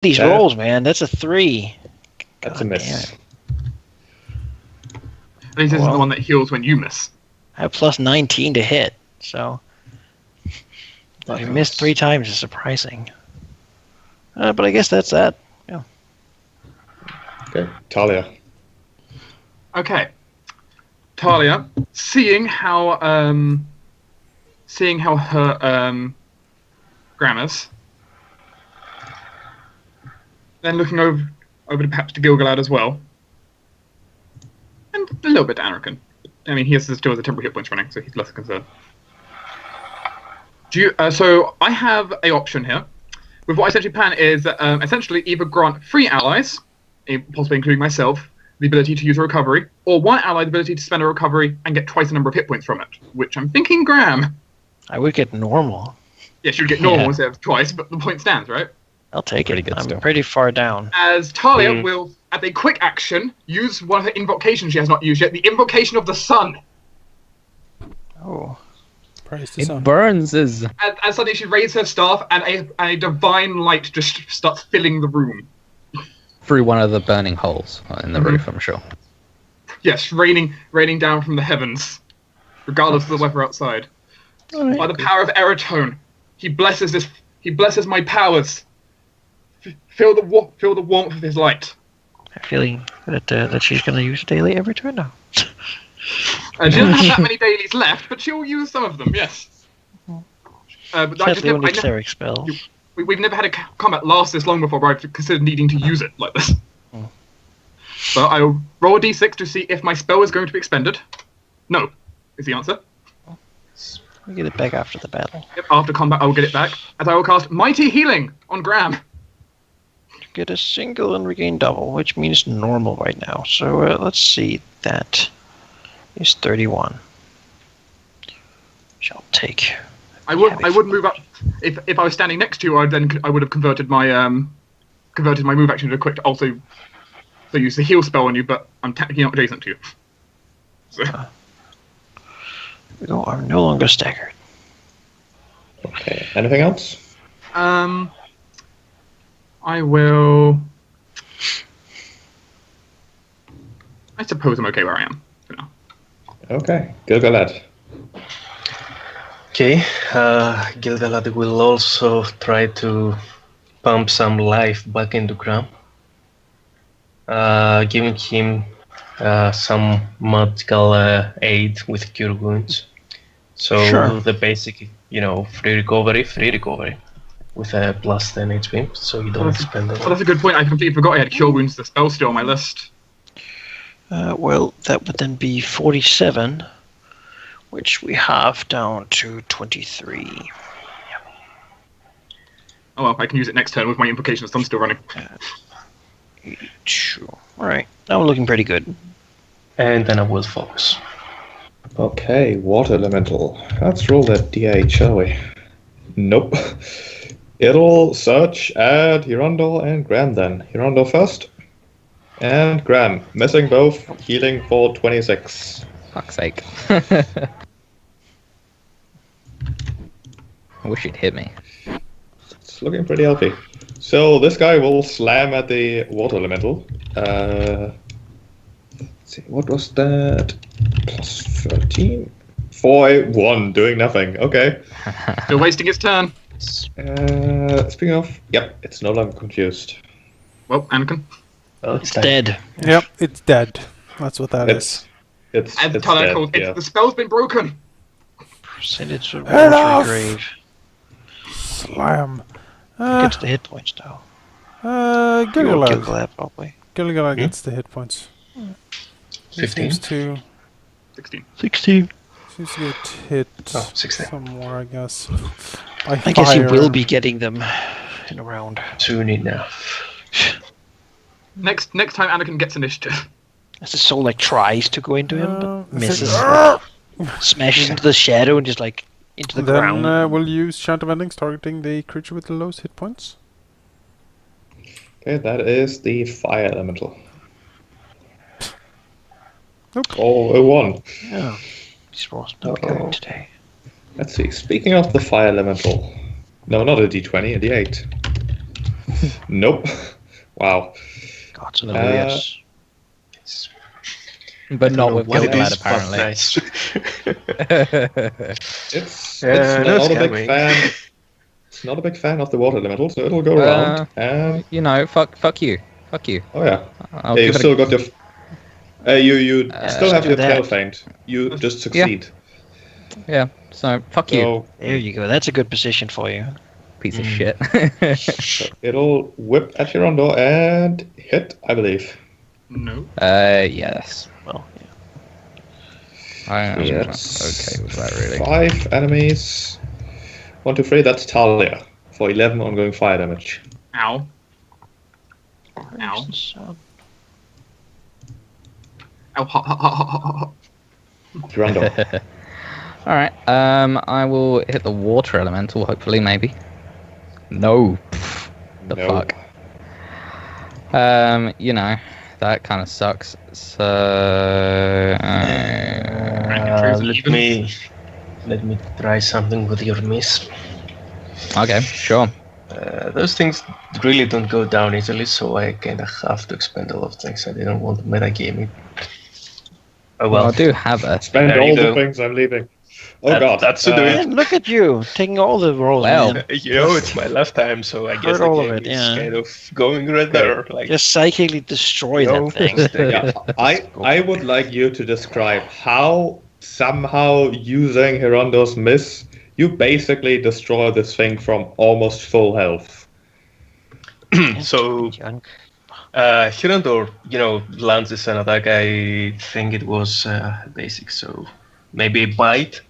these rolls, man. That's a 3. That's a miss. At least this is the one that heals when you miss. I have plus 19 to hit, so I missed 3 times is surprising. But I guess that's that. Yeah. Okay, Talia. Okay, Talia, seeing how her grammars, then looking over to perhaps to Gil-Galad as well, and a little bit to Anrakyn. I mean, he still has the temporary hit points running, so he's less concerned. So I have a option here. With what I essentially plan is essentially either grant 3 allies, possibly including myself, the ability to use a recovery, or 1 ally the ability to spend a recovery and get twice the number of hit points from it, which I'm thinking Graham. I would get normal. Yes, you would get normal instead of twice, but the point stands, right? I'll take it. I'm pretty far down. As Talia will, at a quick action, use one of her invocations she has not used yet, the invocation of the sun. Oh. Praise the sun. It burns as... And suddenly she raises her staff, and a divine light just starts filling the room. Through one of the burning holes in the roof, I'm sure. Yes, raining down from the heavens, regardless of the weather outside. Right. By the power of Eritone, he blesses my powers. Feel the warmth of his light. I'm feeling that she's going to use a daily every turn now. She doesn't have that many dailies left, but she'll use some of them, yes. But that's the only cleric spell. We've never had a combat last this long before where I've considered needing to use it like this. So I'll roll a d6 to see if my spell is going to be expended. No, is the answer. We get it back after the battle. Yep, after combat I will get it back, as I will cast Mighty Healing on Graham. Get a single and regain double, which means normal right now. So let's see, that is 31. Shall take. I would move up if I was standing next to you. I would have converted my move action to a quick to also use the heal spell on you, but I'm technically not adjacent to you. So. I'm no longer staggered. Okay. Anything else? I will. I suppose I'm okay where I am for now. Okay, Gil-Galad. Okay, Gil-Galad will also try to pump some life back into Graham, giving him some magical aid with cure wounds. So the basic, free recovery with a plus 10 HP, so you don't spend it. Oh, that's a good point. I completely forgot I had cure wounds. The spell still on my list. Well, that would then be 47, which we have down to 23. Oh well, I can use it next turn with my invocation of sun still running. Sure. Alright, now we're looking pretty good. And then I will focus. Okay, water elemental. Let's roll that d8, shall we? Nope. It'll search at Hirandor and Graham then. Hirandor first. And Graham, missing both, healing for 26. Fuck's sake. I wish you'd hit me. It's looking pretty healthy. So this guy will slam at the water elemental. Let's see, what was that? Plus 13? 4-1, doing nothing. Okay. Still wasting its turn. Speaking of, yep, it's no longer confused. Well, Anrakyn. Oh, it's dead. Yep, it's dead. That's what that is. It's As dead, Talia calls it, yeah. the spell's been broken. Send it to Head the off! grave. Slam. Gets the hit points though. Gil-Galad. Probably. Gil-Galad gets the hit points. 15. Seems to 16. 16. get hit 16. somewhere, I guess. I guess he will be getting them in a round. Soon enough. Next time Anrakyn gets initiative. As the soul tries to go into him, but misses. Like, Smashes into the shadow and just into the ground. then we'll use Chant of Endings, targeting the creature with the lowest hit points. Okay, that is the fire elemental. Nope. Oh, a 1. Yeah. This was not good today. Let's see, speaking of the fire elemental. No, not a d20, a d8. Nope. Wow. Gods and Ilias. But not with what it Gil-Galad, is, but apparently. nice. It's no not a big scamming. fan. It's not a big fan of the water elemental, so it'll go around. And You know, fuck you. Fuck you. oh yeah, I'll yeah, you give it still got your. You still have do your that. tail feint. You just succeed. Yeah, so fuck you. So There you go. That's a good position for you. Piece of shit. it'll whip at Hirandor and hit, I believe. No. Yes. Well, I am Yes. okay with that, really. 5 enemies. 1, 2, 3. That's Talia for 11 ongoing fire damage. Ow. Ow. So, Ow. Ha, ha, ha, ha, ha, ha. Hirandor. Alright, I will hit the water elemental, hopefully, maybe. No. The No. fuck. You know, that kind of sucks. So... Let me try something with your miss. okay, sure. Those things really don't go down easily, so I kind of have to expend a lot of things. I didn't want to metagame it. Oh Well, well. I do have a... Spend There you all the go. things I'm leaving. Oh god. That's to do it. man, look at you taking all the rolls. Well, man. You know, it's my last time, so I guess Heard the all of game it, is yeah. kind of going right there. Like, Just psychically destroy No. that thing. Yeah, I would like you to describe how somehow using Hirandor's miss, you basically destroy this thing from almost full health. so Hirandor, lands this an attack. I think it was basic, so maybe bite.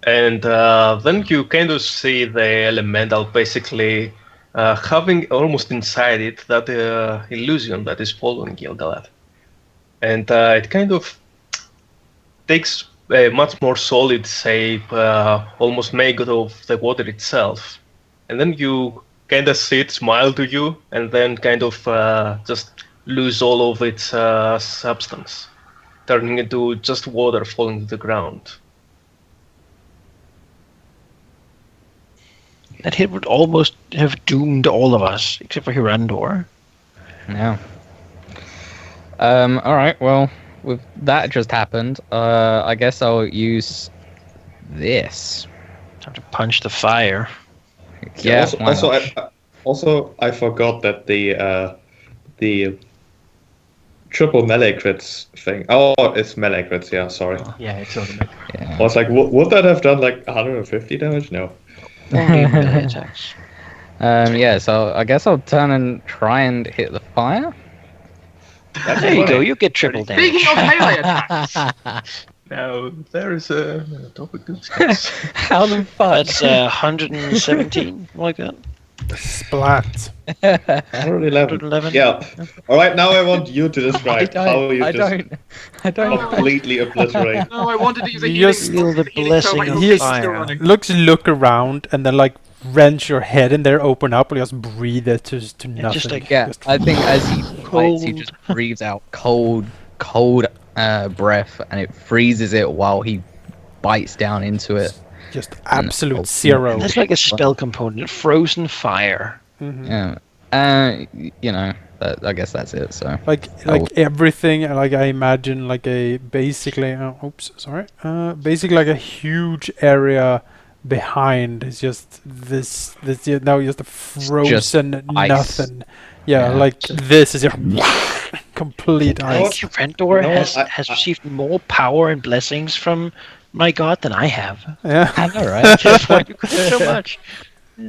And then you kind of see the elemental basically having almost inside it that illusion that is following Gil-Galad. And it kind of takes a much more solid shape, almost made out of the water itself. And then you kind of see it smile to you, and then kind of just lose all of its substance, turning into just water falling to the ground. That hit would almost have doomed all of us, except for Hirandor. Yeah. Alright, well, with that just happened, I guess I'll use this. Time to punch the fire. Yeah, why not? I forgot that the triple melee crits thing. Oh, it's melee crits. Yeah, sorry. Yeah, it's automatic. Yeah. I was like, would that have done like 150 damage? No. Only melee attacks. Yeah, so I guess I'll turn and try and hit the fire. That's There you funny. go. You get triple damage. Speaking of melee attacks, Now, there is a topic to discuss. How the fuck? That's 117, like that. Splat. 111. 111. Yeah. All right. Now I want you to describe how you I just don't. completely obliterate. no, I wanted to use a You healing just spell, feel the but healing blessing spell, like, of the Yes. still fire. running. Look around and then like wrench your head in there, open up, and just breathe it to nothing. just like- Yeah, I think as he fights, he Cold. just breathes out cold breath, and it freezes it while he bites down into it. Just absolute Oh, zero. That's like a spell component. Frozen fire. Mhm. Yeah. I guess that's it. So Like everything, like I imagine like a basically basically like a huge area behind is just this now just a frozen ice. nothing. Yeah, Yeah. like this is just complete I think ice. Hirandor No, has received more power and blessings from my god than I have. Yeah. I know, right? That's why you could so much.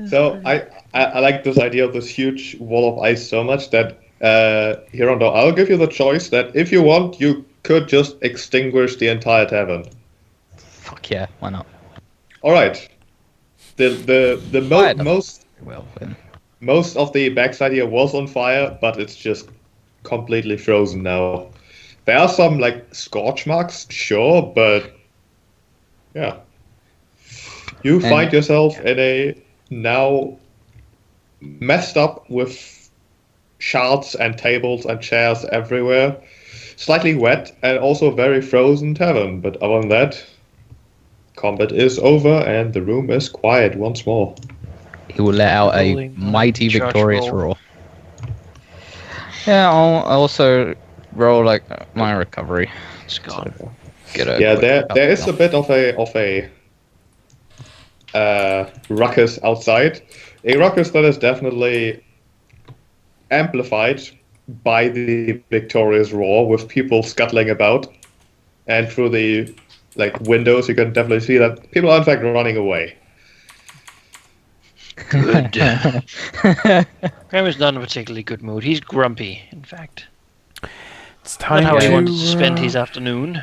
So I like this idea of this huge wall of ice so much that Hirandor, I'll give you the choice that if you want, you could just extinguish the entire tavern. Fuck yeah, why not? All right. Right. Most most of the backside here was on fire, but it's just completely frozen now. There are some like scorch marks, sure, but yeah. You find yourself in a now messed up with shards and tables and chairs everywhere, slightly wet and also very frozen tavern. But other than that, combat is over and the room is quiet once more. He will let out a Rolling mighty charge victorious roll. roar. Yeah, I'll also roll like my recovery. It's gone. So get a Yeah, quick there is couple. a bit of a ruckus outside. A ruckus that is definitely amplified by the victorious roar, with people scuttling about, and through the windows, you can definitely see that people are in fact running away. Good. Graham is not in a particularly good mood. He's grumpy, in fact. It's Not time how he to wanted to spend his afternoon.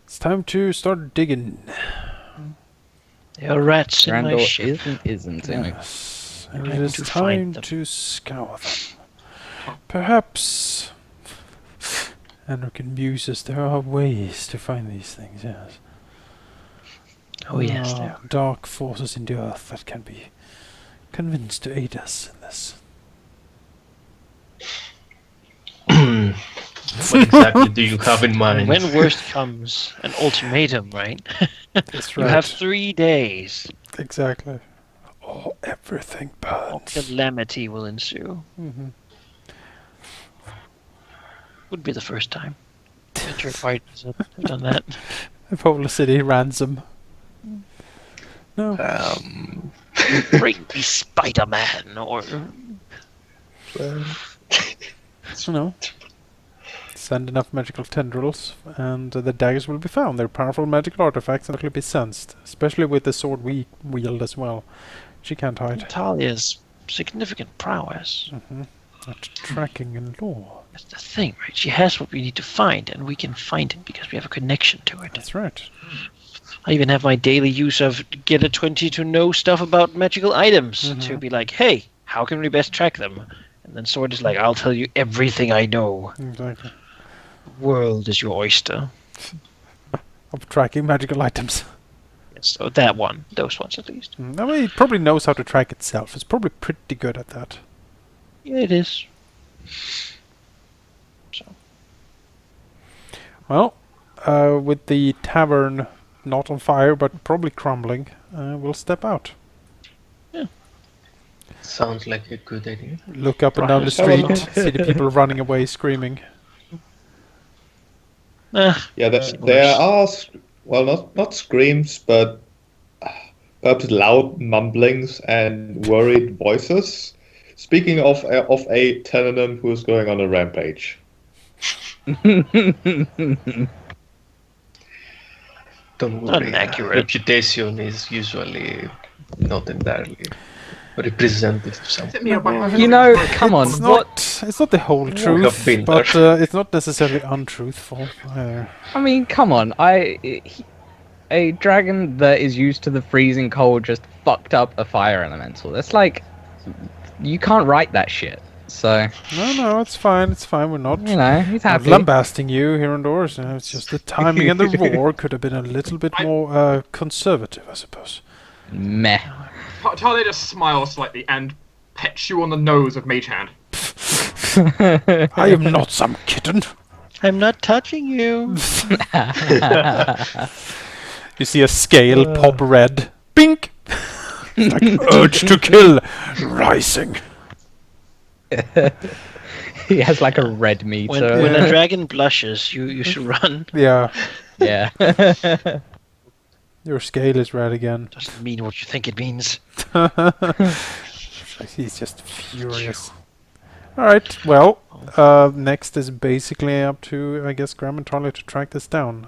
it's time to start digging. There are rats in my Hirandor ship. is and isn't in it. Yes, I'm it trying is to time find them. to scour them. Perhaps Anrakyn muses there are ways to find these things, yes. Oh yes, There there. are dark forces in the earth that can be convinced to aid us in this. What exactly do you have in mind? When worst comes, an ultimatum, right? That's You right. have 3 days. Exactly. Oh, everything burns. Calamity will ensue. Mhm. Would be the first time that your fighters have done that. A whole city ransom. No. Bring me Spider-Man, or No. Send enough magical tendrils, and the daggers will be found. They're powerful magical artifacts and can be sensed, especially with the sword we wield as well. She can't hide. Talia's significant prowess. At tracking and lore. That's the thing, right? She has what we need to find, and we can find it because we have a connection to it. That's right. I even have my daily use of get a 20 to know stuff about magical items to be like, hey, how can we best track them? And then Sword is like, I'll tell you everything I know. Exactly. World is your oyster. Of tracking magical items. So that one, those ones at least. I mean, it probably knows how to track itself. It's probably pretty good at that. Yeah, it is. So Well, with the tavern not on fire, but probably crumbling, we'll step out. Sounds like a good idea. Look up and down the street, see the people running away, screaming. Yeah, there are not screams, but perhaps loud mumblings and worried voices. Speaking of a Tenanim who is going on a rampage. Don't Not worry. inaccurate. Reputation is usually not entirely representative of something. You know, come on. It's What? not, it's not the whole have truth, been but there. it's not necessarily untruthful. I mean, come on. A dragon that is used to the freezing cold just fucked up a fire elemental. That's like, you can't write that shit. So, No, it's fine. It's fine. We're not you know, he's not happy. lambasting you here indoors. It's just the timing and the roar could have been a little bit more conservative, I suppose. Meh. Talia just smiles slightly and pets you on the nose with Mage Hand. I am not some kitten. I'm not touching you. You see a scale pop red. Bink! It's like urge to kill rising. He has like a red meter. When a dragon blushes, you should run. Yeah, Yeah. your scale is red again. Doesn't mean what you think it means. He's just furious. Alright, well, next is basically up to, I guess, Graham and Talia to track this down.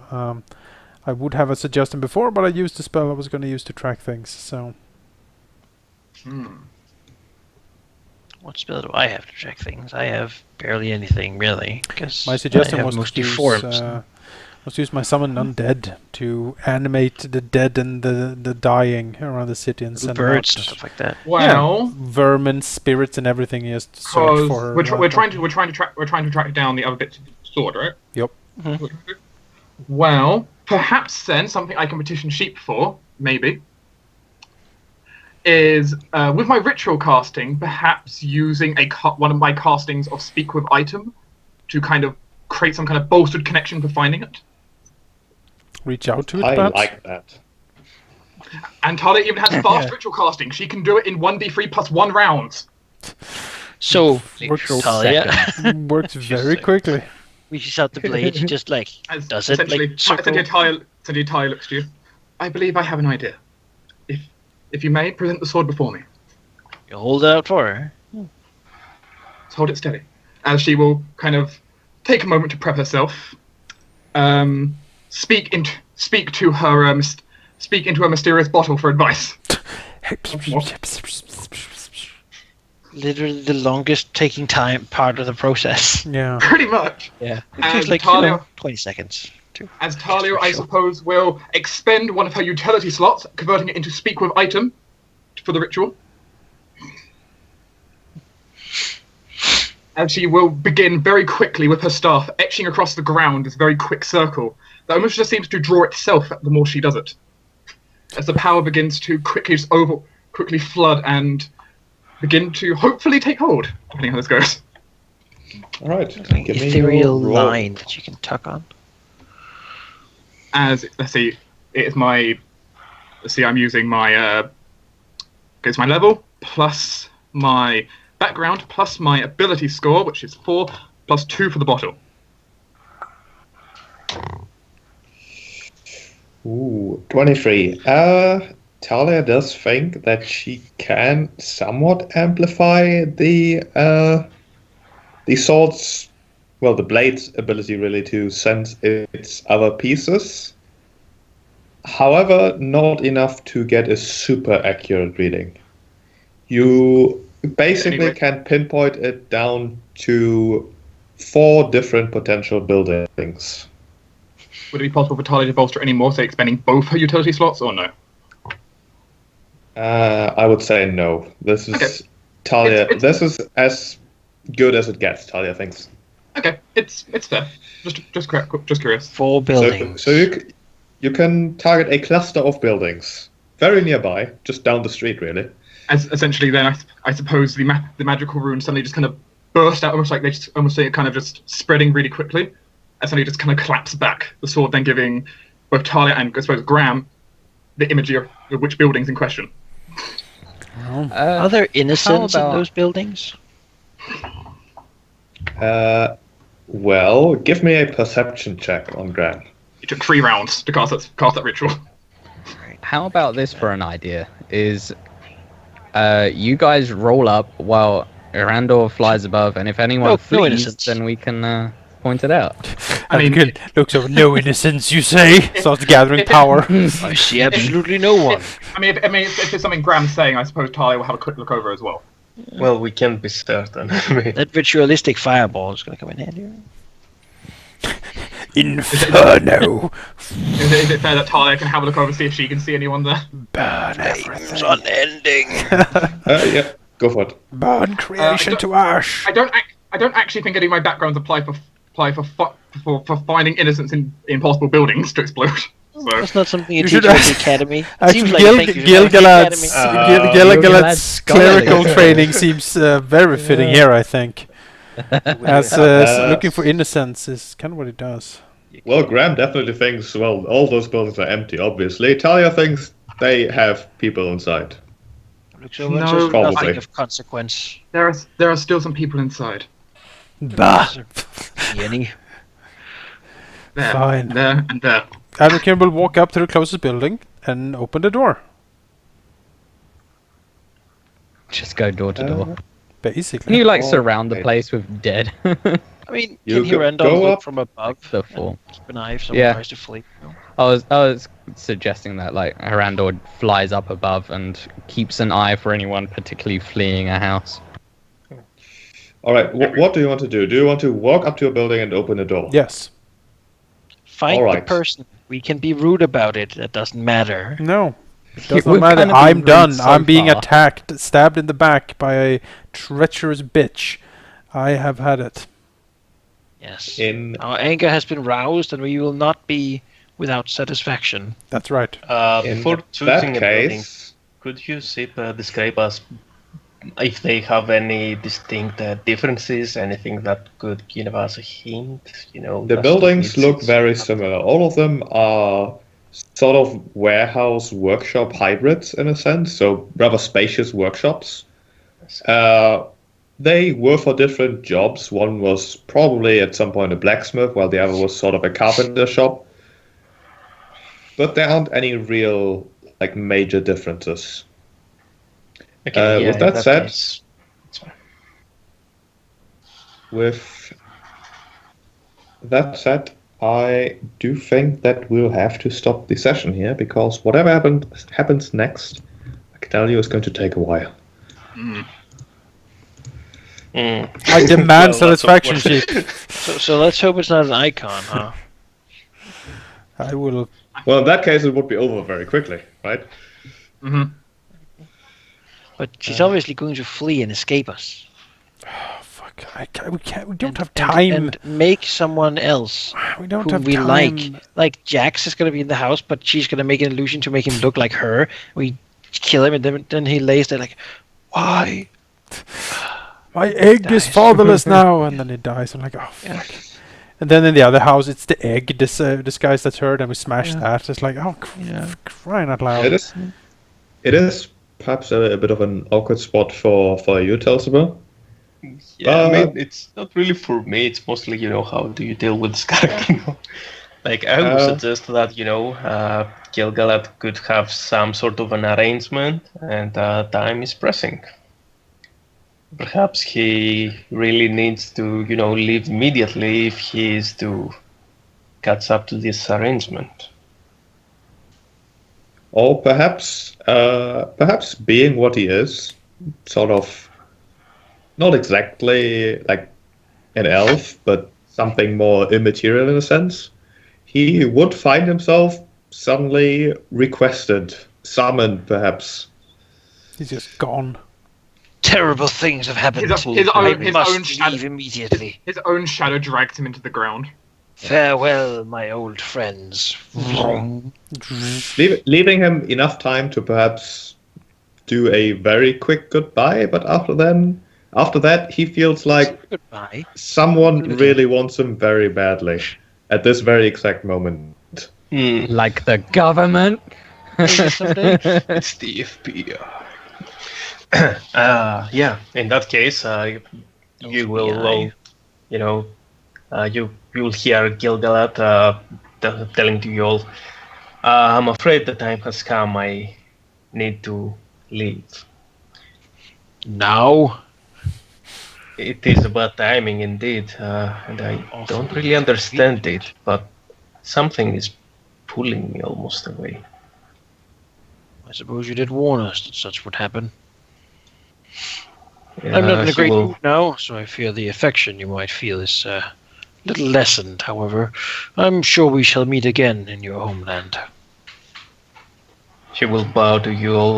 I would have a suggestion before, but I used the spell I was going to use to track things, so... What spell do I have to track things? I have barely anything, really. My suggestion was mostly to forms. use my summon undead to animate the dead and the dying around the city and Little send birds and out stuff like that. Well, vermin, spirits, and everything. Just search because for. we're trying to track down the other bits of the sword, right? Yep. Well, perhaps then something I can petition sheep for, maybe, is with my ritual casting, perhaps using one of my castings of Speak with Item to kind of create some kind of bolstered connection for finding it. Reach out to it, I perhaps? like that. And Talia even has fast ritual casting. She can do it in 1d3 plus 1 rounds. So, Works, Talia works very quickly. reaches out the blade. She just like does it essentially, like circle. Essentially, Talia looks to you. I believe I have an idea. If you may, present the sword before me. You hold it out for her. Let's hold it steady. As she will kind of take a moment to prep herself. Speak into her mysterious bottle for advice. Literally the longest taking time part of the process. Yeah. Pretty much. Yeah. As Like Talia, 20 seconds. as Talia, I suppose, will expend one of her utility slots, converting it into speak with item for the ritual. And she will begin very quickly with her staff, etching across the ground this very quick circle that almost just seems to draw itself the more she does it. As the power begins to quickly flood and begin to hopefully take hold, depending on how this goes. All right. Like Give me ethereal your roll. line that you can tuck on. As let's see, I'm using my it's my level plus my background plus my ability score, which is 4 plus 2 for the bottle. Ooh, 23. Talia does think that she can somewhat amplify the sword's, well, the blade's ability really to sense its other pieces. However, not enough to get a super accurate reading. You basically Anyway. can pinpoint it down to 4 different potential buildings. Would it be possible for Talia to bolster any more, say expending both her utility slots, or no? I would say no. This is Okay. Talia. It's- This is as good as it gets. Talia thinks. Okay, it's fair. Just curious. 4 buildings. So you can target a cluster of buildings very nearby, just down the street, really. As essentially, then I suppose the magical rune suddenly just kind of burst out, almost like it kind of just spreading really quickly, and suddenly just kind of collapsed back. The sword then giving both Talia and I suppose Graham the imagery of which buildings in question. Are there innocents how about- in those buildings? Well, give me a perception check on Graham. It took 3 rounds to cast that ritual. How about this for an idea? Is you guys roll up while Hirandor flies above, and if anyone No flees, innocence. then we can point it out. I mean, Good. Looks over. No innocence, you say? Starts gathering power. I see absolutely no one. if there's something Graham's saying, I suppose Talia will have a quick look over as well. Well, we can't be certain. That ritualistic fireball is going to come in handy. Inferno. Is it fair that Talia can have a look over, see if she can see anyone there? Burn It's everything. unending. Yeah, go for it. Burn creation don't- to ash. I don't actually think any of my backgrounds apply for finding innocence in possible buildings to explode. So That's not something you You teach should at the ask- academy. Actually, Seems like a thing you should have at the Gil-Galad's academy. Gil-Galad's clerical scholarly. training seems very fitting here, I think. As looking for innocence is kind of what it does. Well, Graham definitely thinks, well, all those buildings are empty, obviously. Talia thinks they have people inside. Looks over and No, says probably. nothing of consequence. there are still some people inside. Bah. See any? There, Fine. there, and there. Anrakyn will walk up to the closest building and open the door. Just go door to door. Basically. Can you like Oh, surround the right. place with dead? I mean, You can go Hirandor look up- from above? the four. Keep an eye if someone Yeah. tries to flee. No? I was suggesting that like Hirandor flies up above and keeps an eye for anyone particularly fleeing a house. All right, what do you want to do? Do you want to walk up to a building and open a door? Yes. Fight All the right. person. We can be rude about it. That doesn't matter. No. It does not We've matter. kinda been I'm rude done. so I'm being far. attacked, stabbed in the back by a treacherous bitch. I have had it. Yes. In Our anger has been roused, and we will not be without satisfaction. That's right. in Before that choosing a building, case, could you describe us if they have any distinct differences, anything that could give us a hint? You know, the as to buildings its- look very similar. All of them are sort of warehouse workshop hybrids in a sense, so rather spacious workshops. they were for different jobs. One was probably at some point a blacksmith, while the other was sort of a carpenter shop. But there aren't any real, like, major differences. Okay, With that said, case, it's fine. with that said, I do think that we'll have to stop the session here, because whatever happens next, I can tell you, it's going to take a while. I demand satisfaction sheet. So let's hope it's not an icon, huh? I will. Well, in that case, it would be over very quickly, right? Mm-hmm. But she's obviously going to flee and escape us. Oh, fuck! We don't have time. And make someone else We don't who have we time. like. Like Jax is going to be in the house, but she's going to make an illusion to make him look like her. We kill him, and then he lays there like, why? My egg is dies. fatherless now, and then it dies. I'm like, oh fuck. And then in the other house, it's the egg disguise that's hurt, and we smash that. It's like, oh, crying out loud. It is perhaps a bit of an awkward spot for you, Talsiber. Yeah, I mean, it's not really for me. It's mostly, how do you deal with this character? Like, I would suggest that, Gil-Galad could have some sort of an arrangement, and time is pressing. Perhaps he really needs to, leave immediately if he is to catch up to this arrangement. Or perhaps being what he is, sort of, not exactly like an elf, but something more immaterial in a sense, he would find himself suddenly requested, summoned, perhaps. He's just gone. Terrible things have happened. His I own must shadow. leave immediately. His own shadow dragged him into the ground. Farewell, my old friends. Leaving him enough time to perhaps do a very quick goodbye, but after that, he feels like Goodbye. someone really wants him very badly at this very exact moment. Like the government. It's the FBI. Yeah, in that case, you will, you will hear Gil-Galad telling to you all, I'm afraid the time has come. I need to leave. Now? It is about timing indeed, and I don't really understand it, but something is pulling me almost away. I suppose you did warn us that such would happen. Yeah, I'm not in a he great will- mood now, so I fear the affection you might feel is a little lessened, however. I'm sure we shall meet again in your homeland. She will bow to you all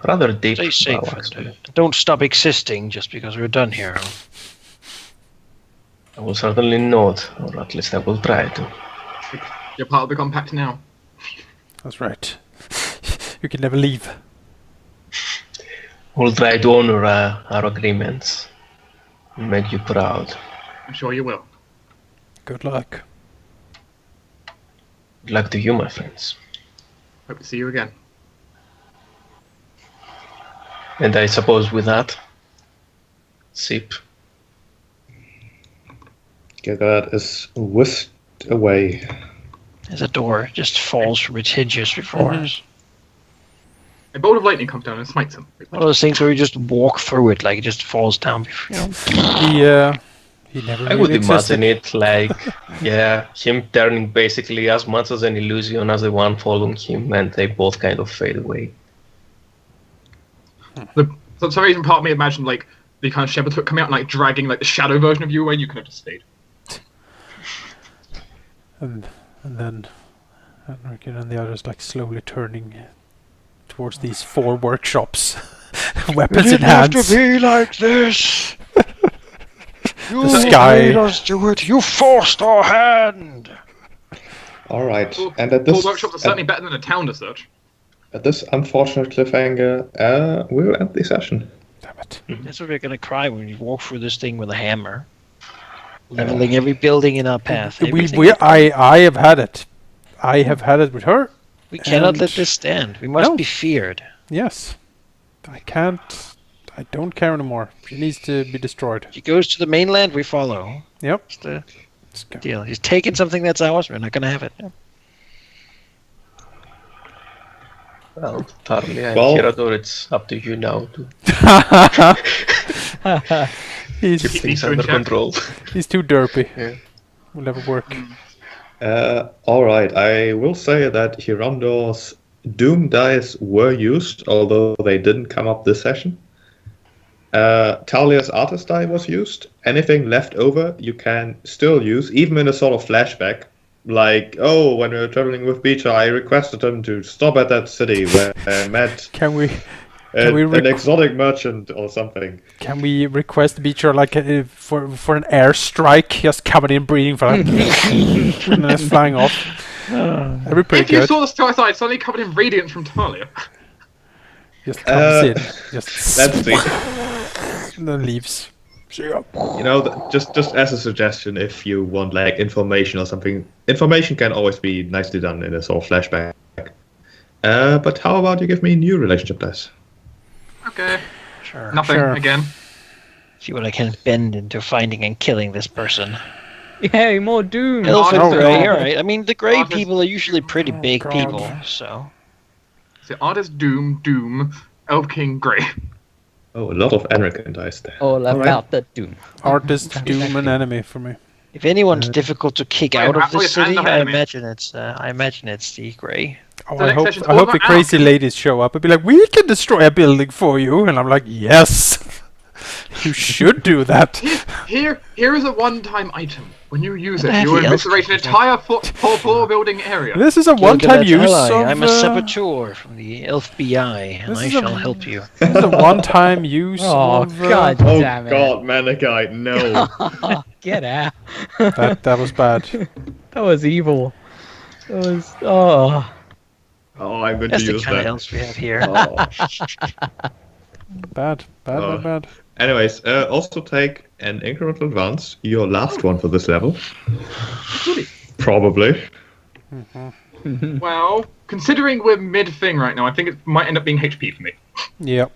rather deep. Stay safe, bow, and actually. don't stop existing just because we're done here. I will certainly not, or at least I will try to. You're part of the compact now. That's right. You can never leave. We'll try to honor our agreements and make you proud. I'm sure you will. Good luck. Good luck to you, my friends. Hope to see you again. And I suppose with that, sip. Gil-Galad is whisked away. As a door just falls from its hinges before us. A bolt of lightning comes down and smites him. One of those things where you just walk through it, like it just falls down. He never I would really existed. imagine it like, him turning basically as much as an illusion as the one following him, and they both kind of fade away. So for some reason, part of me imagined like the kind of shepherd foot coming out and like dragging like the shadow version of you away. You could have just stayed. And then Anrakyn and the others like slowly turning towards these 4 workshops, weapons in hands. Have to be like this. You sky. made us do it. You forced our hand. All right, Well, and at All this workshops are certainly better than a town to search. at this unfortunate cliffhanger, we'll end the session. Damn it. That's what we're gonna cry when we walk through this thing with a hammer, leveling every building in our path. I have had it. I have had it with her. We cannot and- let this stand. We must No. be feared. Yes. I can't I don't care anymore. She needs to be destroyed. She goes to the mainland, we follow. Yep. It's the Let's go. deal. He's taking something that's ours, we're not going to have it. Well, Talia and Well- Hirandor, it's up to you now to keep he's, things under control. he's too derpy. Yeah. Will never work. Alright, I will say that Hirandor's Doom dice were used, although they didn't come up this session. Talia's Artist die was used. Anything left over you can still use, even in a sort of flashback. Like, oh, when we were traveling with Beecher, I requested him to stop at that city where I met Can we an exotic merchant or something. request Beecher like for an airstrike, just coming in, breathing for like, and then it's flying off. That'd be pretty If you good. saw the star side suddenly covered in radiance from Talia. Just comes in, just Let's see. and then leaves. See ya. You know, just as a suggestion, if you want like information or something, information can always be nicely done in a sort of flashback. But how about you give me new relationship dice? Okay. Sure. Nothing Sure. again. See what I can bend into finding and killing this person. Yay, more Doom! Elf and Oh, Grey, God. alright. I mean, the Grey Artist- people are usually pretty big God. people, so... So Artist Doom, Elf King Grey. Oh, a lot of Anrakyn dice there. All about the Doom. Artist, Doom, and enemy for me. If anyone's difficult to kick Wait, out of wait, this and city, the I enemy. imagine it's the Grey. Oh, So I next hope session's I all hope the about crazy Anrakyn. ladies show up and be like, "We can destroy a building for you," and I'm like, "Yes, you should do that." Here is a one-time item. When you use it, What you the hell? eviscerate an entire floor building area. This is a one-time Gil-Galad use ally, of. I'm a saboteur from the Elf BI, and This I is a- shall help you. This is a one-time use Oh, of. God Oh damn it. god, Manaki, no. Get out. That was bad. That was evil. That was. Oh. Oh, I'm going That's to the use kind of that. elves we have here. Oh. Bad. Anyways, also take an incremental advance, your last one for this level. Probably. Well, considering we're mid-thing right now, I think it might end up being HP for me. Yep.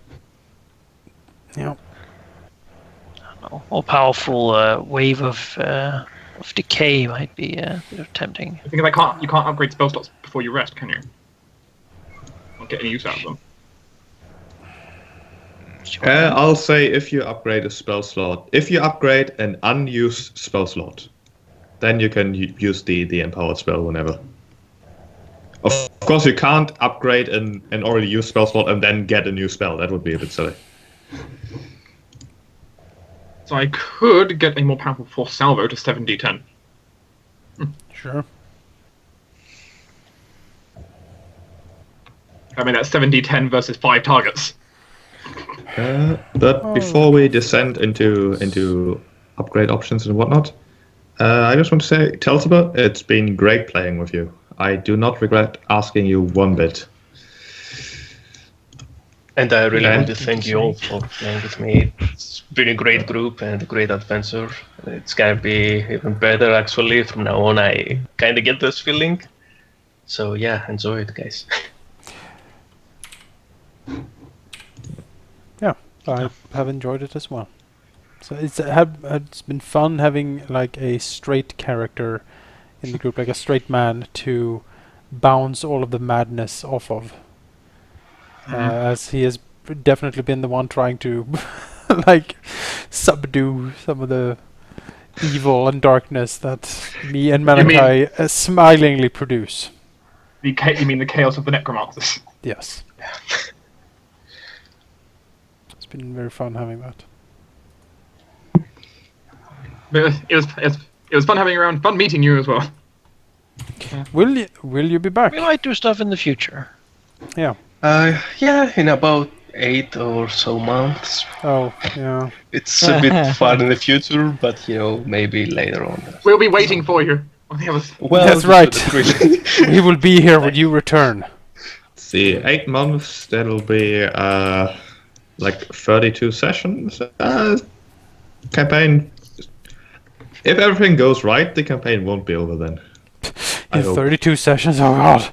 All powerful wave of decay might be a bit tempting. Because you can't upgrade spell slots before you rest, can you? Not get any use out of them. I'll say if you upgrade a spell slot, if you upgrade an unused spell slot, then you can use the empowered spell whenever. Of course, you can't upgrade an already used spell slot and then get a new spell. That would be a bit silly. So I could get a more powerful Force Salvo to 7d10. Sure. I mean, that's 7d10 versus 5 targets. But before we descend into upgrade options and whatnot, I just want to say, Talsiber, it's been great playing with you. I do not regret asking you one bit. And I really Yeah. want to thank you all for playing with me. It's been a great group and a great adventure. It's gonna be even better actually from now on. I kind of get this feeling. So yeah, enjoy it, guys. Yeah, I have enjoyed it as well. So it's been fun having like a straight character in the group, like a straight man to bounce all of the madness off of. As he has definitely been the one trying to like subdue some of the evil and darkness that me and Manaki smilingly produce. You mean the chaos of the necromancers? Yes. It's been very fun having that. But it was fun having you around, fun meeting you as well. Will you be back? We might do stuff in the future. Yeah. Yeah, in about 8 or so months. Oh, yeah. It's a bit far in the future, but maybe later on. We'll be waiting for you. On the others. Well, That's right. really- We will be here when you return. See, 8 months, that'll be like 32 sessions. Campaign. If everything goes right, the campaign won't be over then. I In hope. 32 sessions, oh god.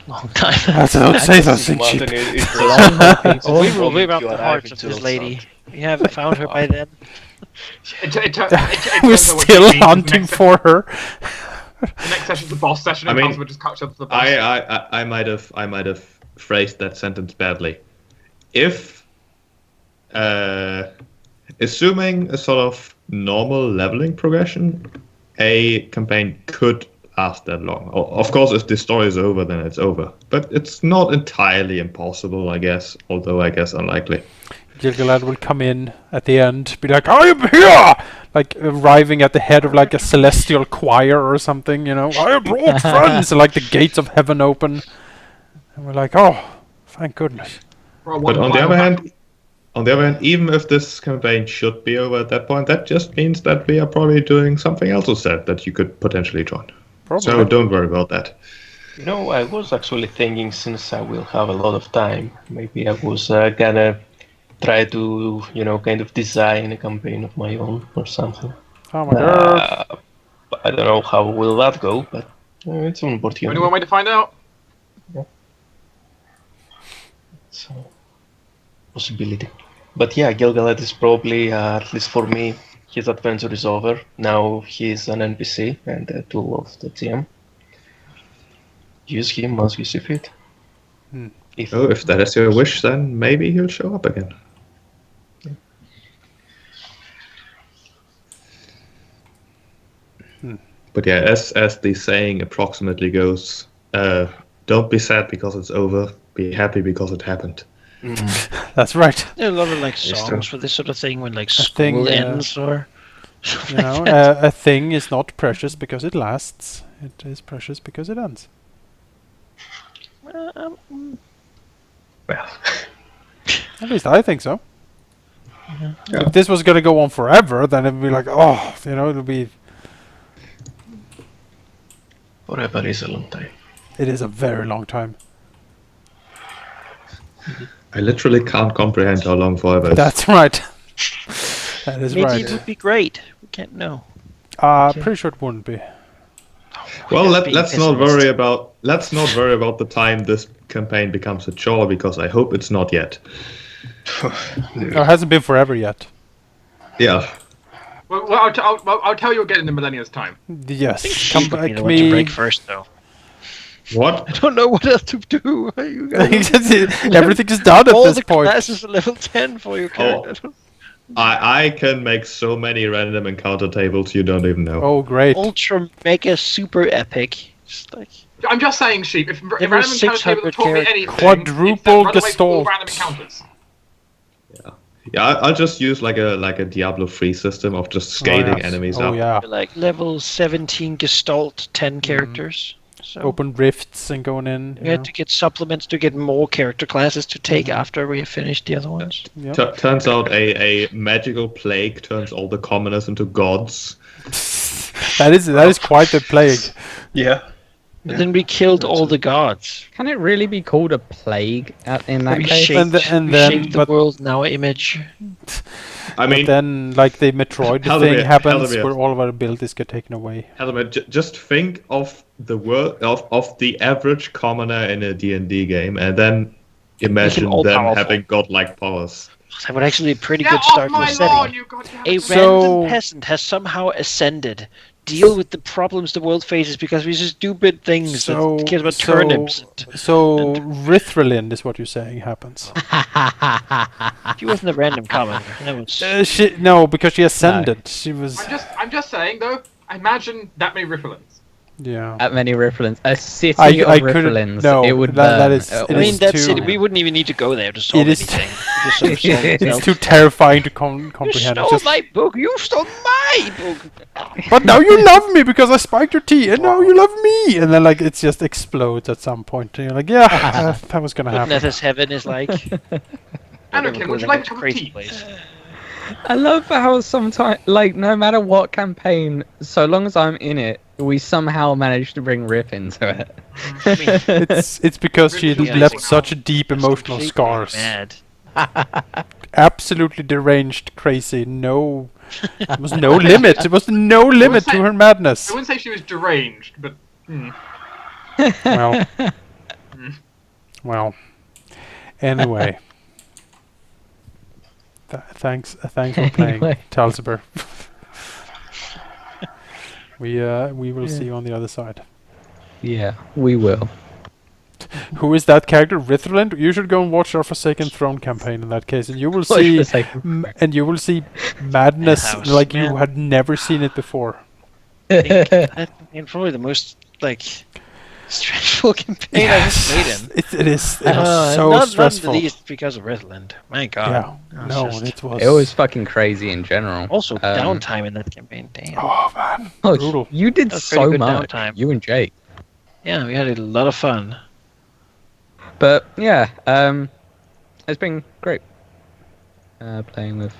long time. Don't say those things, Mountain sheep. is Long So we will moment live up you the arrive hearts of into this the lady. south. We haven't found her by then. It turns We're out what still you mean is hunting for her. The next session's the boss session, I and mean, Talsiber just catch up to the boss. I might have phrased that sentence badly. If assuming a sort of normal leveling progression, a campaign could last that long. Of course, if the story is over, then it's over. But it's not entirely impossible, I guess. Although I guess unlikely. Gil-Galad will come in at the end, be like, I am here! Like, arriving at the head of, like, a celestial choir or something, you know. I have brought friends! And, like, the gates of heaven open. And we're like, oh, thank goodness. But on the other hand, even if this campaign should be over at that point, that just means that we are probably doing something else instead that you could potentially join. Probably. So don't worry about that. You know, I was actually thinking, since I will have a lot of time, maybe I was gonna try to, kind of design a campaign of my own or something. Oh my god. I don't know how will that go, but it's an opportunity. Only one way to find out. It's a possibility. But yeah, Gil-Galad is probably, at least for me, his adventure is over. Now he's an NPC and a tool of the GM. Use him as you see fit. If that is your wish, then maybe he'll show up again. But yeah, as the saying approximately goes, don't be sad because it's over. Be happy because it happened. That's right. There are a lot of like It's songs true. for this sort of thing when like thing, school ends or You know, a thing is not precious because it lasts. It is precious because it ends. well, At least I think so. Yeah. If this was going to go on forever, then it'd be like, oh, it'll be... forever is a long time. It is a very long time. I literally can't comprehend how long forever is. That's right. That is maybe right. it would be great. We can't know. Pretty sure it wouldn't be. Well, Just being let's not pessimist. worry about the time this campaign becomes a chore, because I hope it's not yet. No, it hasn't been forever yet. Yeah. Well, I'll tell you again in the millennia's time. Yes. She Come would be back the one to me. break first, though. What? I don't know what else to do. You guys Everything is done at all this the point. classes are level 10 for your character. I can make so many random encounter tables you don't even know. Oh, great. Ultra mega super epic. Just like I'm just saying, sheep. If There random were encounter table 600 taught me characters. anything, Quadruple it's that run away from all gestalt. random encounters. Yeah, I'll just use like a Diablo 3 system of just scaling enemies Oh, up. yeah. like level 17 gestalt 10 characters. So Open rifts and going in. we had to get supplements to get more character classes to take after we have finished the other ones. Yep. Turns out a magical plague turns all the commoners into gods. That is quite the plague. Yeah. But then we killed all the gods. Can it really be called a plague in that We case? shaped, And we then- shaped the but- world in our image. I mean, But then, like, the Metroid Halldamir, thing happens Halldamir. where all of our abilities get taken away. Halldamir, just think of the world of the average commoner in a D&D game, and then imagine all them powerful. having godlike powers. That would actually be a pretty Get good off start to my the lawn, setting. you goddamn... A So- random peasant has somehow ascended. Deal with the problems the world faces because we do stupid things So- that cares about so- turnips. So, Rithralind is what you're saying happens. She wasn't a random commoner. That was No, because she ascended. She was... I'm just saying though. Imagine that many Rifflins. Yeah. At many Rifflins. A city I of couldn't- Rifflins. no, it would that burn. is- Oh, it I mean, is that's too- it. We wouldn't even need to go there to solve It is anything. It just sort of solved It's itself. too terrifying to You comprehend. stole Just- my book! You stole my book! But now you love me because I spiked your tea, and now you love me! And then, like, it just explodes at some point. And you're like, yeah, that was gonna happen. Nether's heaven is like. Anakin, would you like a cup of crazy tea? place. I love how sometimes, like, no matter what campaign, so long as I'm in it, we somehow manage to bring Riff into it. It's because she Really left amazing. such deep emotional Completely scars. Mad. Absolutely deranged, crazy. No, there was no limit. There was no limit to her madness. I wouldn't say she was deranged, but Well, Well, anyway. Thanks for playing, Anyway. Talsiber. we will see you on the other side. Yeah, we will. Who is that character? Ritherland? You should go and watch our Forsaken Throne campaign in that case, and you will see madness House, like you man. had never seen it before. I think that's probably the most stressful campaign I've played in. It is so not stressful. Not least because of Ritherland. My God. Yeah, no, it was. It was fucking crazy in general. Also, downtime in that campaign. Damn. Oh man, Oh, brutal. you did That's pretty so good much. downtime. You and Jake. Yeah, we had a lot of fun. But yeah, it's been great playing with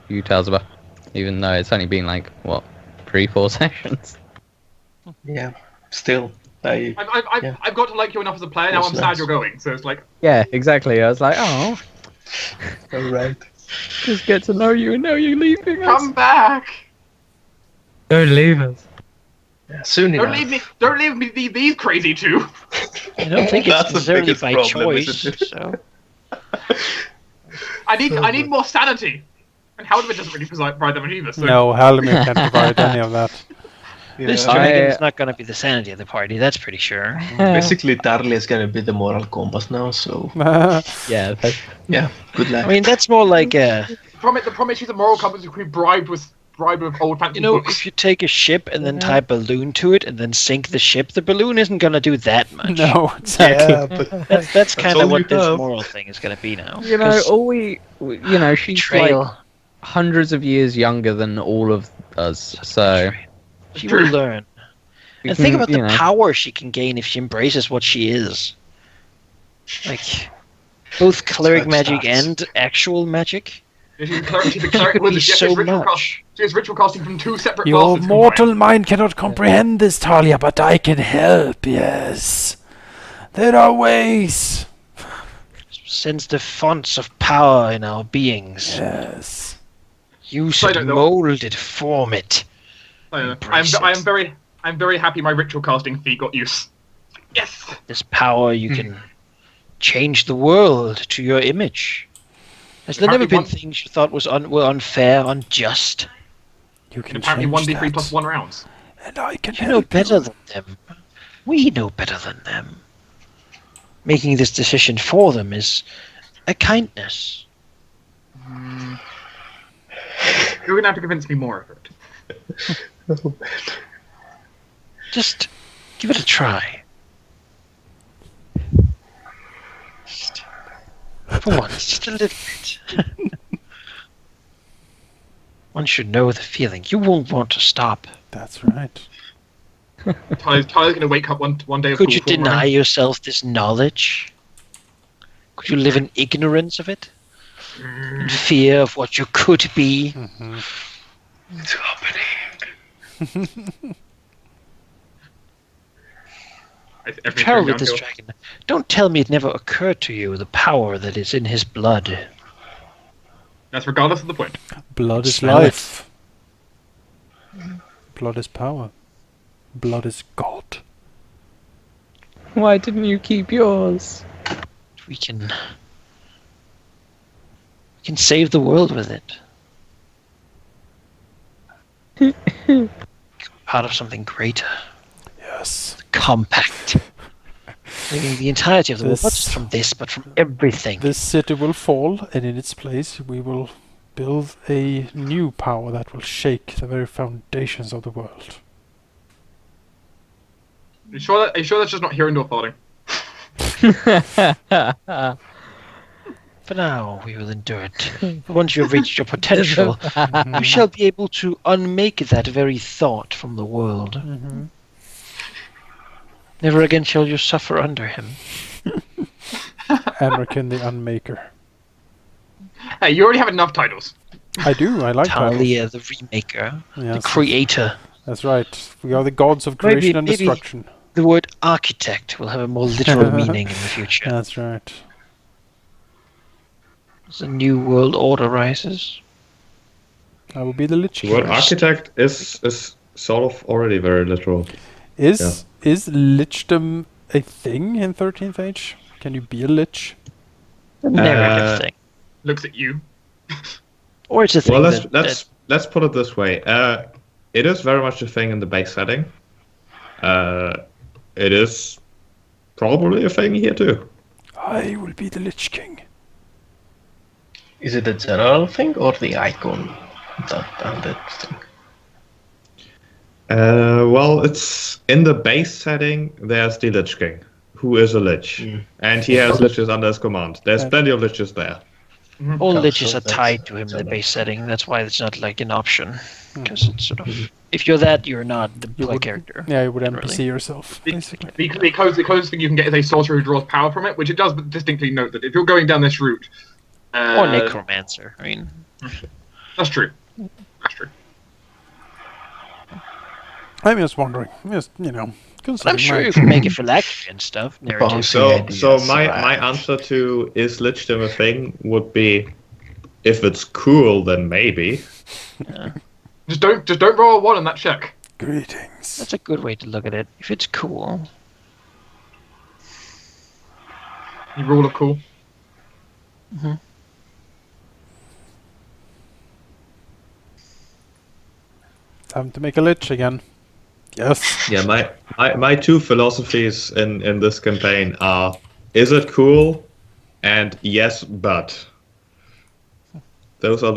you, Talsiber. Even though it's only been like 3-4 sessions. Yeah, still. I've got to like you enough as a player. Now That's I'm sad nice. you're going. So it's like, Yeah, exactly. I was like, oh, Alright. just get to know you, and now you're leaving us. come back. Don't leave us. Yeah, soon Don't enough. leave me. Don't leave me. These crazy two. I don't think That's it's the necessarily biggest by problem, choice. isn't it? So I need more sanity. And Halldamir doesn't really provide that much either. So. No, Halldamir can't provide any of that. this Yeah. dragon is not going to be the sanity of the party. That's pretty sure. Basically, Talia is gonna be the moral compass now, so Yeah, yeah, good luck. I mean, that's more like The promise she's a moral compass who can be bribed with old fancy books. if you take a ship and then tie a balloon to it and then sink the ship, the balloon isn't going to do that much. No, exactly. but That's kind all of what you this have. moral thing is going to be now. you know, 'Cause all she's betrayal. like hundreds of years younger than all of us. So She will learn. we And think can, about you the know, power she can gain if she embraces what she is. Like, both cleric how it magic starts. and actual magic. She's a cleric with Be she has so ritual much. She has ritual casting from 2 separate Your classes. mortal combined. mind cannot comprehend this, Talia, but I can help, yes. There are ways. Sends the fonts of power in our beings. Yes. Use I it, don't know. mold it, form it. I'm very happy my ritual casting feat got use. Yes. This power, you can change the world to your image. Has there never Apparently been things you thought were unfair, unjust? You can And apparently change 1d3 that. plus 1 rounds. And I can You know help better you. than them. We know better than them. Making this decision for them is a kindness. You're gonna have to convince me more of it. Just give it a try. For once, just a little bit. One should know the feeling. You won't want to stop. That's right. Tyler's gonna wake up one day. Could you deny yourself this knowledge? Could you live in ignorance of it? In fear of what you could be? It's happening. Travel with this dragon. Don't tell me it never occurred to you the power that is in his blood. That's regardless of the point. Blood is Smell it. life. Blood is power. Blood is God. why didn't you keep yours? We can save the world with it. Part of something greater. Yes. Compact. Living the entirety of the world, not This- just from this, but from everything. This city will fall, and in its place we will build a new power that will shake the very foundations of the world. Are you sure that's just not Hirandor farting? For now, we will endure it. Once you have reached your potential, you shall be able to unmake that very thought from the world. Never again shall you suffer under him. Anrakyn the Unmaker. Hey, you already have enough titles. I do, I like that. Talia, the remaker, the Yes, creator. that's right. We are the gods of Maybe- creation and maybe- destruction. The word architect will have a more literal meaning in the future. That's right. As a new world order rises. I will be the Lich The word King. architect is sort of already very literal. Is lichdom a thing in 13th Age? Can you be a lich? A narrative thing. Looks at you. Or it's a thing Well, that let's put it this way. It is very much a thing in the base setting. It is probably a thing here too. I will be the Lich King. Is it a general thing or the icon that thing? Well, it's in the base setting. There's the Lich King, who is a lich, and he has liches under his command. There's plenty of liches there. all Oh, liches so are tied to him in the base setting. That's why it's not like an option. Because it's sort of, if you're that, you're not the play character. Yeah, you would generally. NPC yourself, basically. Because the closest thing you can get is a sorcerer who draws power from it, which it does distinctly note that if you're going down this route... Or necromancer. I mean, That's true. That's true. I'm just wondering. Just, but I'm considering sure my- you can make it phylactery and stuff. Narrative. So my answer to is lichdom a thing would be, if it's cool, then maybe. Just don't roll a 1 on that check. Greetings. That's a good way to look at it. If it's cool. You rule of cool. Time to make a lich again. Yes. Yeah, my two philosophies in this campaign are: is it cool? And yes, but. Those are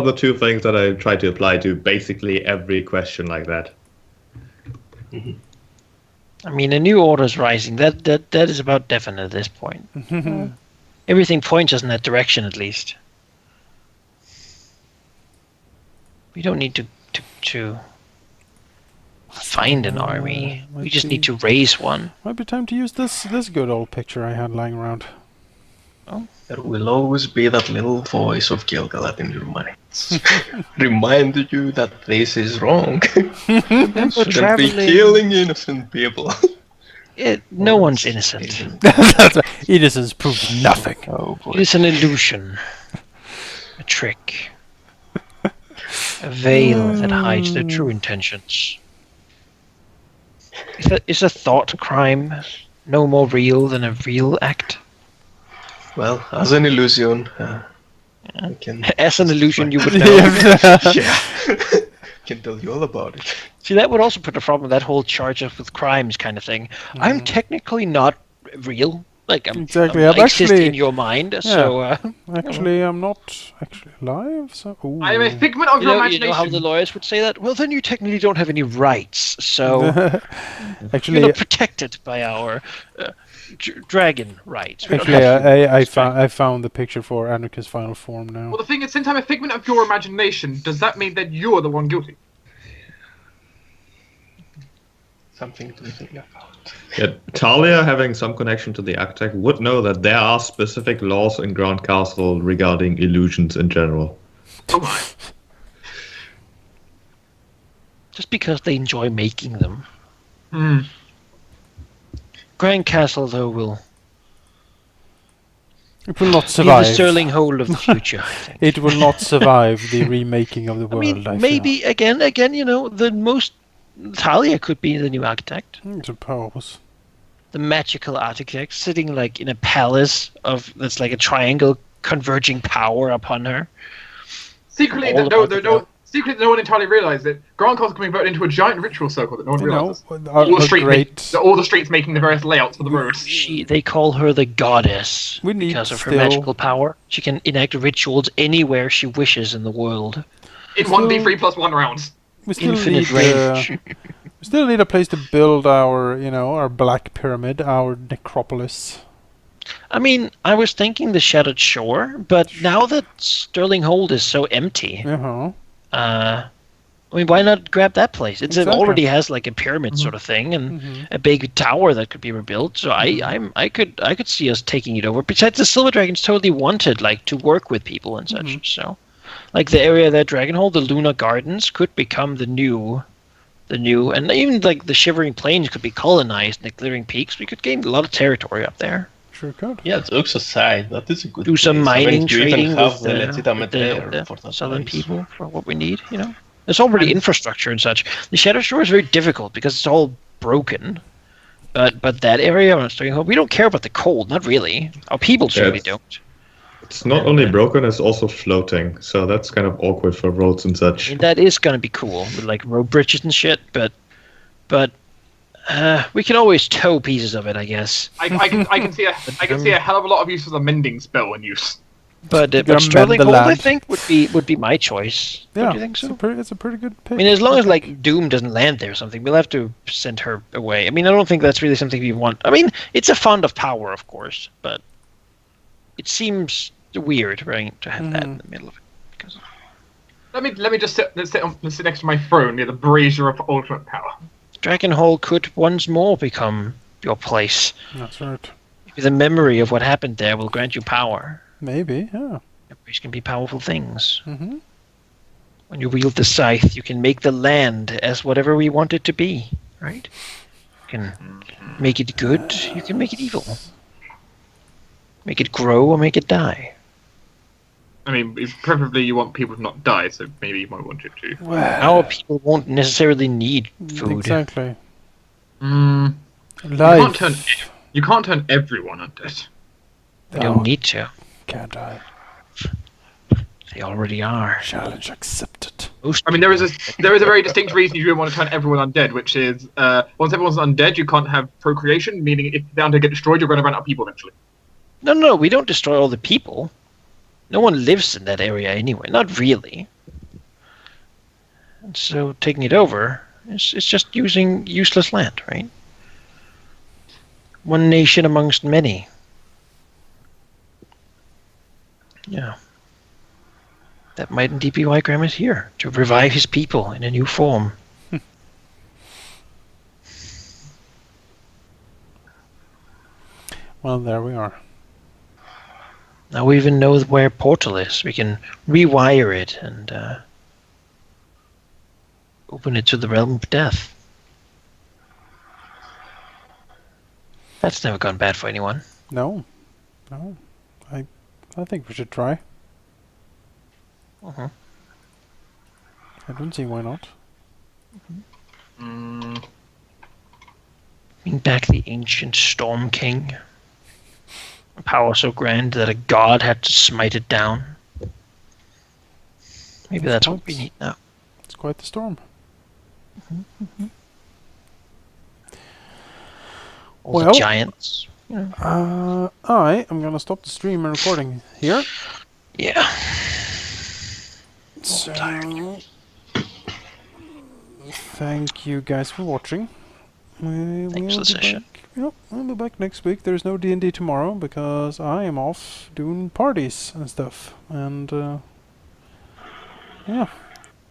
the two things that I try to apply to basically every question like that. I mean, a new order's rising. That is about definite at this point. Everything points us in that direction, at least. We don't need to find an army. We just need to raise one. Might be time to use this good old picture I had lying around. There will always be that little voice of Gil-Galad in your mind. Remind you that this is wrong. Shouldn't be killing innocent people. No one's innocent. That's right. Innocence proves nothing. Oh boy. It is an illusion. A trick. A veil that hides their true intentions. Is a thought crime no more real than a real act? Well, as an illusion, I can... As an illusion, you would know. yeah. Can tell you all about it. See, that would also put a problem with that whole charge of with crimes kind of thing. I'm technically not real. Like, I'm Exactly, I I'm exist actually- in your mind, so... Actually, I'm not actually alive, so... Ooh. I am a figment of your you imagination. know how the lawyers would say that? Well, then you technically don't have any rights, so Actually, you're not protected by our dragon rights. We don't actually, have I found the picture for Anrakyn's final form now. Well, the thing is, since I'm a figment of your imagination, does that mean that you're the one guilty? Something to think about. Yeah, Talia, having some connection to the architect, would know that there are specific laws in Grand Castle regarding illusions in general. Oh my. Just because they enjoy making them. Hmm. Grand Castle, though, will It will not be survive. the sterling hold of the future, I think. It will not survive the remaking of the I world. mean, I maybe, again, the most... Talia could be the new architect. feel. I suppose. The magical architect sitting, like, in a palace that's like a triangle converging power upon her. Secretly, All about the girl. secretly, no one entirely realised that Grand Castle can be converted into a giant ritual circle that no one You know, realises. our great... All the streets making the various layouts for the roads. They call her the goddess We need because of her still- magical power. She can enact rituals anywhere she wishes in the world. In 1d3+1 rounds. We still Infinite need, range. we still need a place to build our, our black pyramid, our necropolis. I mean, I was thinking the Shattered Shore, but now that Sterling Hold is so empty, Uh-huh. I mean, why not grab that place? It Exactly. already has like a pyramid sort of thing and a big tower that could be rebuilt. So I could see us taking it over. Besides, the Silver Dragons totally wanted like to work with people and such. So, like the area that Dragonhold, the Lunar Gardens, could become the new, and even like the Shivering Plains could be colonized. The Glittering Peaks, we could gain a lot of territory up there. Sure could. Yeah, jokes aside, that is a good Do some place. I mean, mining, you even trading have with the legitimate layer the for that southern place. people for what we need. There's already infrastructure and such. The Shadow Shore is very difficult because it's all broken. But that area on Stronghold, we don't care about the cold, not really. Our people certainly don't. It's not only broken, it's also floating, so that's kind of awkward for roads and such. I mean, that is going to be cool, with like road bridges and shit, but we can always tow pieces of it, I guess. I can see a hell of a lot of use for the mending spell in use. But Sterling Hold, I think, would be my choice. Yeah, don't you think so? It's a pretty good pick. I mean, as long as like Doom doesn't land there or something, we'll have to send her away. I mean, I don't think that's really something we want. I mean, it's a fond of power, of course, but it seems weird, right, to have that in the middle of it. Because Let me just sit next to my throne near the brazier of ultimate power. Dragonhold could once more become your place. That's right. Maybe the memory of what happened there will grant you power. Maybe, yeah. Memories can be powerful things. Mm-hmm. When you wield the scythe, you can make the land as whatever we want it to be, right? You can make it good, you can make it evil. Make it grow or make it die. I mean, preferably you want people to not die, so maybe you might want it to. Well, Our people won't necessarily need food. Exactly. Life. You can't turn everyone undead. They don't need to. Can't I? They already are. Challenge accepted. I mean, there is a very distinct reason you don't want to turn everyone undead, which is once everyone's undead, you can't have procreation. Meaning, if the undead get destroyed, you're going to run out of people eventually. No, we don't destroy all the people. No one lives in that area anyway. Not really. And so taking it over is just using useless land, right? One nation amongst many. Yeah. That might indeed be why Graham is here, to revive his people in a new form. Well, there we are. Now we even know where Portal is. We can rewire it and open it to the realm of death. That's never gone bad for anyone. No. I think we should try. Uh-huh. I don't see why not. Bring back the ancient Storm King. A power so grand that a god had to smite it down. Maybe that's what we need now. It's quite the storm. All the giants. I am gonna stop the stream and recording here. Yeah. So, thank you guys for watching. Thanks for the session. We'll be back next week. There's no D&D tomorrow because I am off doing parties and stuff. And yeah,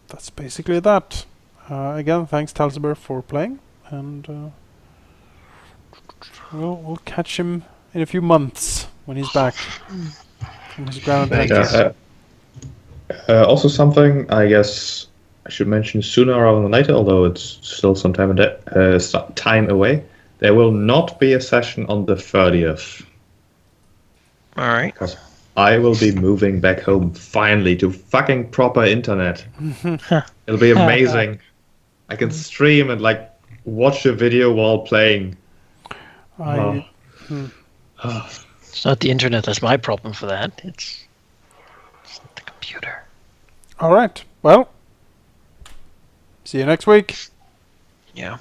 that's basically that. Again, thanks Talsiber for playing, and we'll catch him in a few months when he's back from his ground adventures. Also something I guess I should mention sooner rather than later, although it's still some time away. There will not be a session on the 30th. Alright. Because I will be moving back home finally to fucking proper internet. It'll be amazing. I can stream and like watch a video while playing. It's not the internet that's my problem for that. It's the computer. Alright, well, see you next week. Yeah.